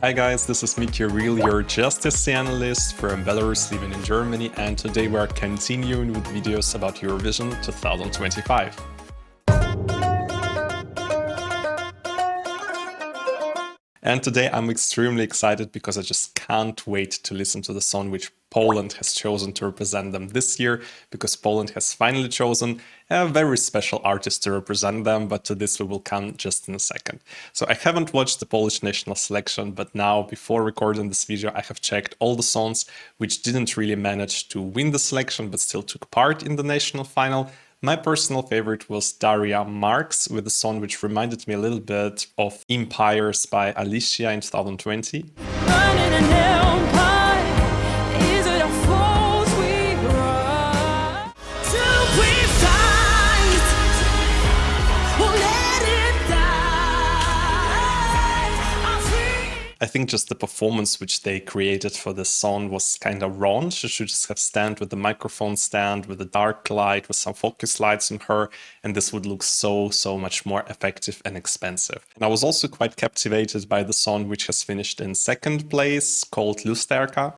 Hi guys, this is Miki Real, your justice analyst from Belarus living in Germany, and today we are continuing with videos about Eurovision 2025. And today I'm extremely excited because I just can't wait to listen to the song which Poland has chosen to represent them this year, because Poland has finally chosen a very special artist to represent them, but to this we will come just in a second. So I haven't watched the Polish national selection, but now before recording this video I have checked all the songs which didn't really manage to win the selection but still took part in the national final. My personal favorite was Daria Marks with a song which reminded me a little bit of Empires by Alicia in 2020. I think just the performance which they created for this song was kind of wrong. She should just have stand with the microphone stand, with a dark light, with some focus lights on her, and this would look so much more effective and expensive. And I was also quite captivated by the song which has finished in second place, called Lusterka.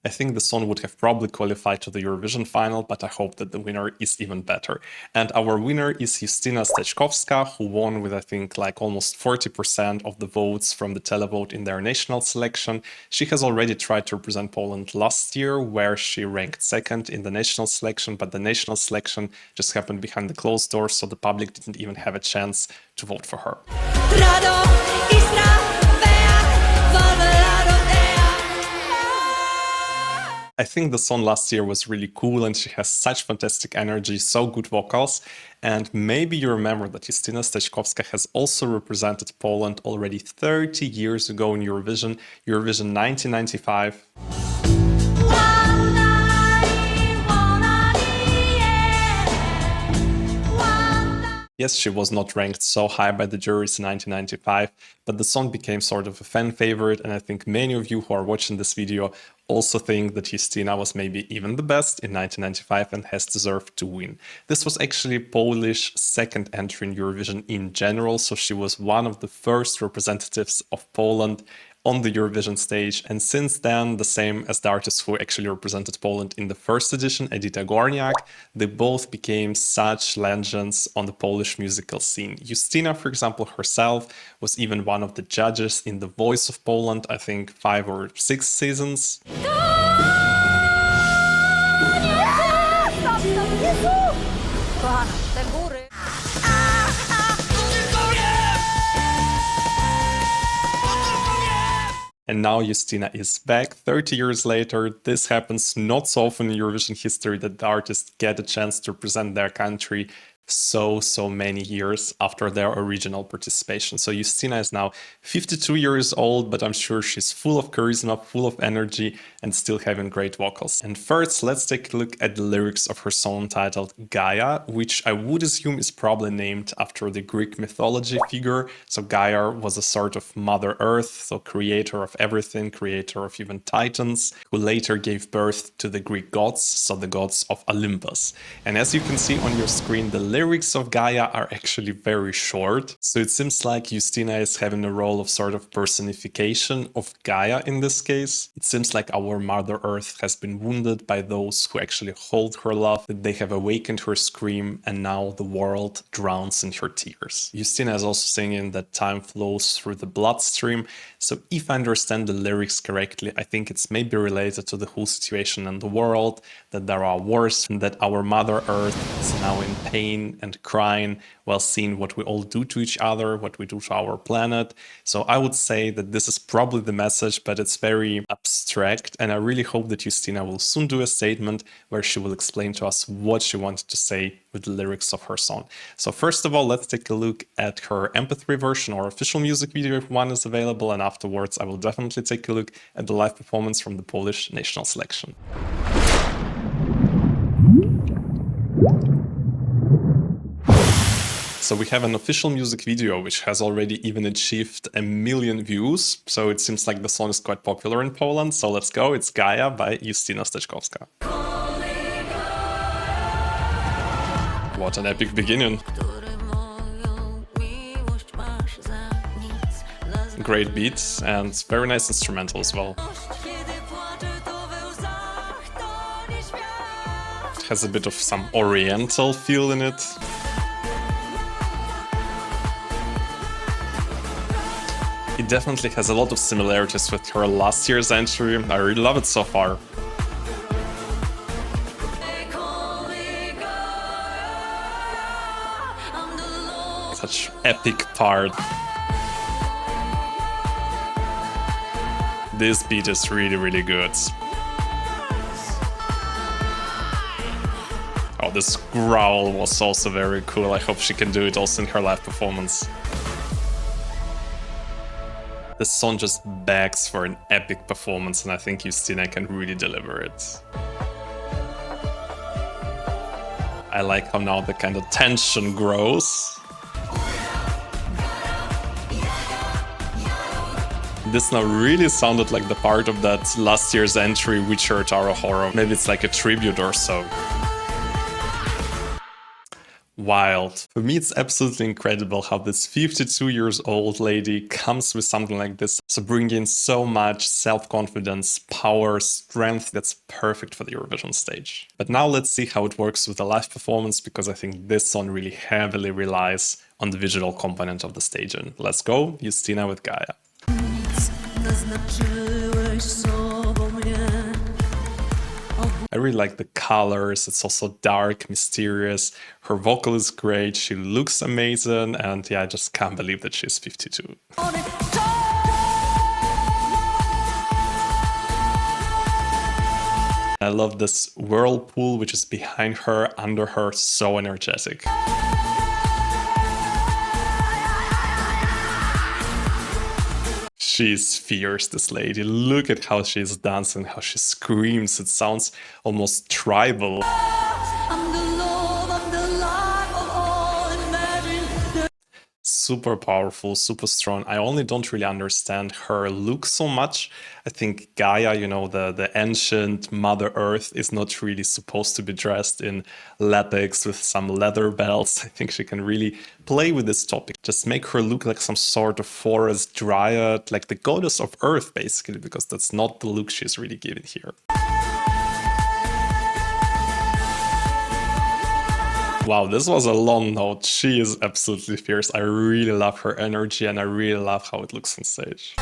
I think the song would have probably qualified to the Eurovision final, but I hope that the winner is even better. And our winner is Justyna Steczkowska, who won with, I think, like almost 40% of the votes from the televote in their national selection. She has already tried to represent Poland last year, where she ranked second in the national selection, but the national selection just happened behind the closed doors, so the public didn't even have a chance to vote for her. I think the song last year was really cool and she has such fantastic energy, so good vocals. And maybe you remember that Justyna Steczkowska has also represented Poland already 30 years ago in Eurovision 1995. Yes, she was not ranked so high by the juries in 1995, but the song became sort of a fan favorite, and I think many of you who are watching this video also think that Justyna was maybe even the best in 1995 and has deserved to win. This was actually Polish second entry in Eurovision in general, so she was one of the first representatives of Poland on the Eurovision stage, and since then, the same as the artists who actually represented Poland in the first edition, Edyta Górniak, they both became such legends on the Polish musical scene. Justyna, for example, herself was even one of the judges in The Voice of Poland, I think 5 or 6 seasons. And now Justyna is back 30 years later. This happens not so often in Eurovision history that the artists get a chance to represent their country so many years after their original participation. So Justyna is now 52 years old, but I'm sure she's full of charisma, full of energy, and still having great vocals. And first, let's take a look at the lyrics of her song titled Gaia, which I would assume is probably named after the Greek mythology figure. So Gaia was a sort of Mother Earth, so creator of everything, creator of even Titans, who later gave birth to the Greek gods, so the gods of Olympus. And as you can see on your screen, the lyrics of Gaia are actually very short, so it seems like Justyna is having a role of sort of personification of Gaia in this case. It seems like our Mother Earth has been wounded by those who actually hold her love, that they have awakened her scream, and now the world drowns in her tears. Justyna is also singing that time flows through the bloodstream, so if I understand the lyrics correctly, I think it's maybe related to the whole situation in the world, that there are wars, and that our Mother Earth is now in pain and crying while seeing what we all do to each other, what we do to our planet. So I would say that this is probably the message, but it's very abstract, and I really hope that Justyna will soon do a statement where she will explain to us what she wanted to say with the lyrics of her song. So first of all, let's take a look at her MP3 version or official music video if one is available, and afterwards I will definitely take a look at the live performance from the Polish national selection. So we have an official music video which has already even achieved 1 million views, so it seems like the song is quite popular in Poland. So let's go, it's Gaia by Justyna Steczkowska. What an epic beginning. Great beats and very nice instrumental as well. It has a bit of some oriental feel in it. It definitely has a lot of similarities with her last year's entry. I really love it so far. Such epic part. This beat is really, really good. Oh, this growl was also very cool. I hope she can do it also in her live performance. This song just begs for an epic performance, and I think Justyna can really deliver it. I like how now the kind of tension grows. This now really sounded like the part of that last year's entry, Witcher Taro Horror. Maybe it's like a tribute or so. Wild. For me, it's absolutely incredible how this 52 years old lady comes with something like this. So bringing so much self-confidence, power, strength that's perfect for the Eurovision stage. But now let's see how it works with the live performance, because I think this song really heavily relies on the visual component of the staging. Let's go, Justyna with Gaia. I really like the colors, it's also dark, mysterious, her vocal is great, she looks amazing, and yeah, I just can't believe that she's 52. I love this whirlpool which is behind her, under her, so energetic. She's fierce, this lady. Look at how she's dancing, how she screams. It sounds almost tribal. Super powerful, super strong. I only don't really understand her look so much. I think Gaia, you know, the ancient Mother Earth, is not really supposed to be dressed in latex with some leather belts. I think she can really play with this topic. Just make her look like some sort of forest dryad, like the goddess of Earth, basically, because that's not the look she's really giving here. Wow, this was a long note. She is absolutely fierce. I really love her energy and I really love how it looks on stage.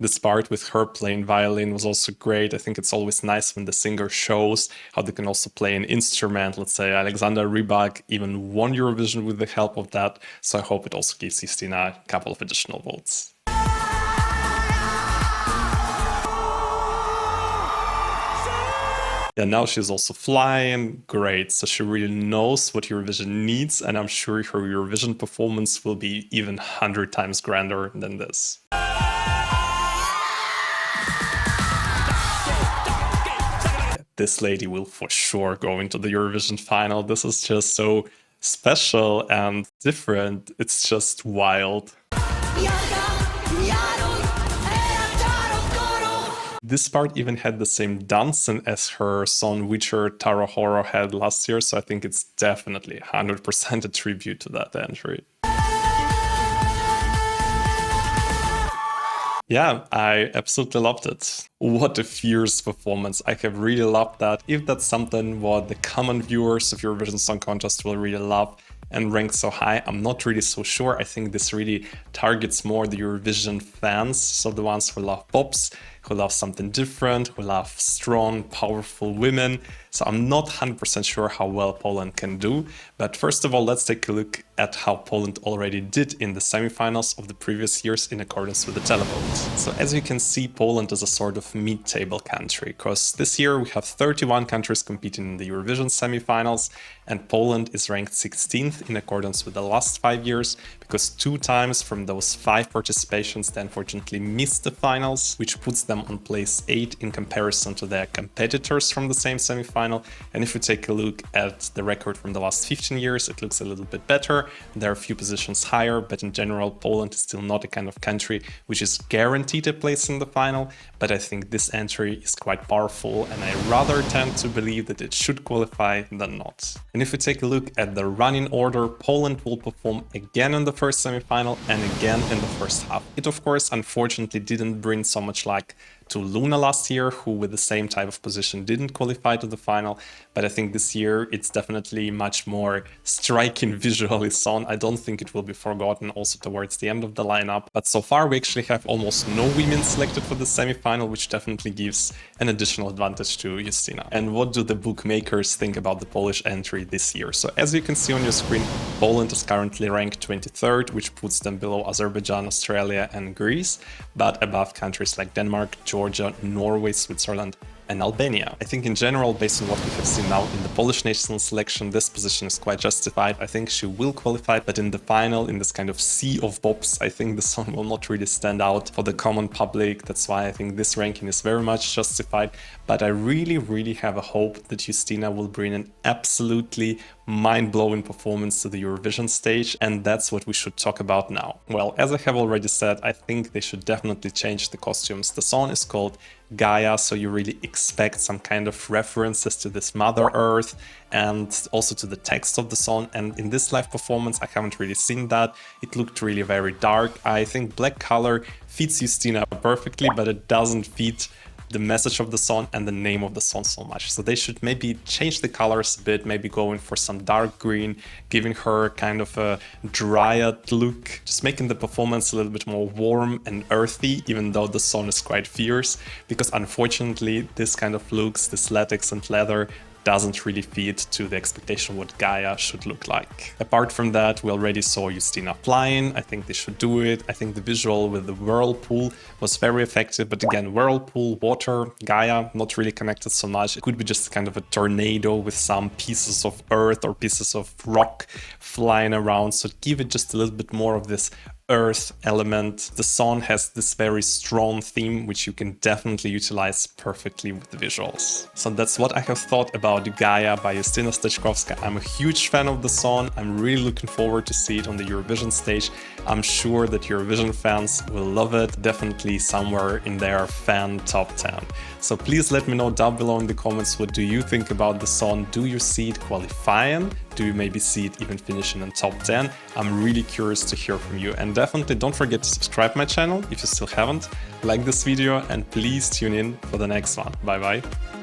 This part with her playing violin was also great. I think it's always nice when the singer shows how they can also play an instrument. Let's say Alexander Rybak even won Eurovision with the help of that. So I hope it also gives Justyna a couple of additional votes. Yeah, now she's also flying, great, so she really knows what Eurovision needs, and I'm sure her Eurovision performance will be even 100 times grander than this. This lady will for sure go into the Eurovision final. This is just so special and different, it's just wild. This part even had the same dancing as her song Witcher Taro Horror had last year, so I think it's definitely 100% a tribute to that entry. Yeah, I absolutely loved it. What a fierce performance. I have really loved that. If that's something what the common viewers of Eurovision Song Contest will really love and rank so high, I'm not really so sure. I think this really targets more the Eurovision fans, so the ones who love pops, who love something different, who love strong, powerful women. So I'm not 100% sure how well Poland can do. But first of all, let's take a look at how Poland already did in the semifinals of the previous years in accordance with the televote. So as you can see, Poland is a sort of mid-table country, because this year we have 31 countries competing in the Eurovision semifinals, and Poland is ranked 16th in accordance with the last 5 years, because 2 times from those 5 participations they unfortunately missed the finals, which puts them on place 8 in comparison to their competitors from the same semifinal. And if we take a look at the record from the last 15 years, it looks a little bit better. There are a few positions higher, but in general, Poland is still not a kind of country which is guaranteed a place in the final. but I think this entry is quite powerful and I rather tend to believe that it should qualify than not. And if we take a look at the running order, Poland will perform again in the first semi-final and again in the first half. It of course unfortunately didn't bring so much luck to Luna last year, who with the same type of position didn't qualify to the final, but I think this year it's definitely much more striking visually Son. I don't think it will be forgotten also towards the end of the lineup, but so far we actually have almost no women selected for the semi-final, which definitely gives an additional advantage to Justyna. And what do the bookmakers think about the Polish entry this year? So as you can see on your screen, Poland is currently ranked 23rd, which puts them below Azerbaijan, Australia and Greece, but above countries like Denmark, Georgia, Norway, Switzerland and Albania. I think in general, based on what we have seen now in the Polish national selection, this position is quite justified. I think she will qualify, but in the final, in this kind of sea of bops, I think the song will not really stand out for the common public. That's why I think this ranking is very much justified. But I really have a hope that Justyna will bring an absolutely mind-blowing performance to the Eurovision stage, and that's what we should talk about now. Well, as I have already said, I think they should definitely change the costumes. The song is called Gaia, so you really expect some kind of references to this Mother Earth and also to the text of the song. And in this live performance, I haven't really seen that. It looked really very dark. I think black color fits Justyna perfectly, but it doesn't fit the message of the song and the name of the song so much. So they should maybe change the colors a bit, maybe going for some dark green, giving her kind of a dryad look, just making the performance a little bit more warm and earthy, even though the song is quite fierce, because unfortunately this kind of looks, this latex and leather, doesn't really fit to the expectation what Gaia should look like. Apart from that, we already saw Justyna flying. I think they should do it. I think the visual with the whirlpool was very effective, but again, whirlpool, water, Gaia, not really connected so much. It could be just kind of a tornado with some pieces of earth or pieces of rock flying around, so give it just a little bit more of this earth element. The song has this very strong theme, which you can definitely utilize perfectly with the visuals. So that's what I have thought about Gaia by Justyna Steczkowska. I'm a huge fan of the song. I'm really looking forward to see it on the Eurovision stage. I'm sure that Eurovision fans will love it, definitely somewhere in their fan top 10. So please let me know down below in the comments, what do you think about the song? Do you see it qualifying? Do you maybe see it even finishing in top 10? I'm really curious to hear from you, and definitely don't forget to subscribe my channel if you still haven't, like this video, and please tune in for the next one. Bye bye.